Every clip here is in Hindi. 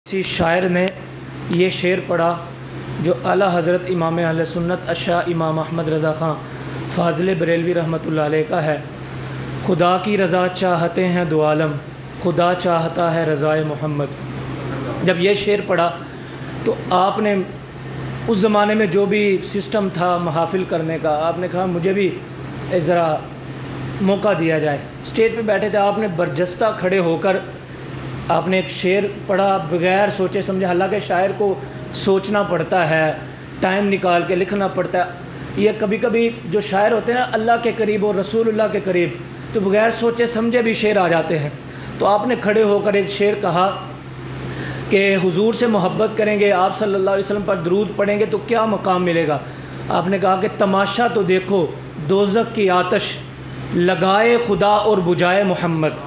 किसी शायर ने ये शेर पढ़ा जो आला हज़रत इमाम अहले सुन्नत अशाह इमाम अहमद रज़ा ख़ान फ़ाज़िल बरेलवी रहमतुल्लाह अलैह का है। खुदा की रज़ा चाहते हैं दो आलम, खुदा चाहता है रज़ाए मोहम्मद। जब ये शेर पढ़ा तो आपने उस ज़माने में जो भी सिस्टम था महफ़िल करने का, आपने कहा मुझे भी ज़रा मौका दिया जाए। स्टेज पे बैठे थे, आपने बरजस्ता खड़े होकर आपने एक शेर पढ़ा बग़ैर सोचे समझे। हालांकि शायर को सोचना पड़ता है, टाइम निकाल के लिखना पड़ता है। ये कभी कभी जो शायर होते हैं ना अल्लाह के करीब और रसूलुल्लाह के करीब, तो बग़ैर सोचे समझे भी शेर आ जाते हैं। तो आपने खड़े होकर एक शेर कहा कि हुजूर से मोहब्बत करेंगे, आप सल्लल्लाहु अलैहि वसल्लम पर दरूद पढ़ेंगे तो क्या मकाम मिलेगा। आपने कहा कि तमाशा तो देखो दोज़ख की आतश, लगाए खुदा और बुझाए मोहम्मद।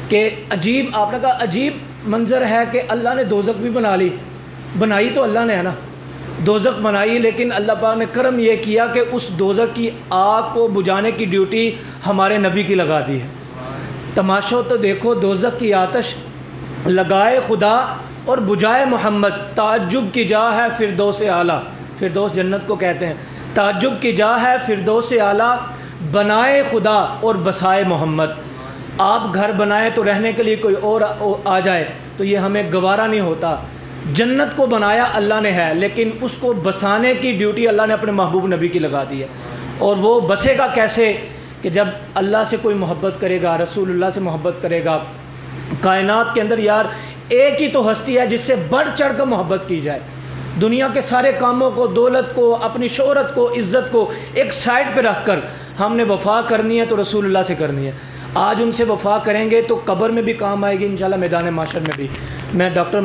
कि अजीब, आपने कहा अजीब मंज़र है कि अल्लाह ने दोज़ख भी बना ली, बनाई तो अल्लाह ने है ना, दोज़ख बनाई, लेकिन अल्लाह पाक ने करम यह किया कि उस दोज़ख की आग को बुझाने की ड्यूटी हमारे नबी की लगा दी है। तमाशा तो देखो दोज़ख की आतश, लगाए खुदा और बुझाए मोहम्मद। ताज्जुब की जा है फिरदौस आला, फिरदौस जन्नत को कहते हैं। ताज्जुब की जा है फिरदौस आला, बनाए खुदा और बसाए मोहम्मद। आप घर बनाएं तो रहने के लिए कोई और आ जाए तो ये हमें गवारा नहीं होता। जन्नत को बनाया अल्लाह ने है, लेकिन उसको बसाने की ड्यूटी अल्लाह ने अपने महबूब नबी की लगा दी है। और वो बसेगा कैसे कि जब अल्लाह से कोई मोहब्बत करेगा, रसूलुल्लाह से मोहब्बत करेगा। कायनात के अंदर यार एक ही तो हस्ती है जिससे बढ़ चढ़ कर मोहब्बत की जाए। दुनिया के सारे कामों को, दौलत को, अपनी शोहरत को, इज़्ज़त को एक साइड पे रख कर हमने वफ़ा करनी है तो रसूलुल्लाह से करनी है। आज उनसे वफ़ा करेंगे तो कब्र में भी काम आएगी इंशाअल्लाह, मैदान माशर में भी। मैं डॉक्टर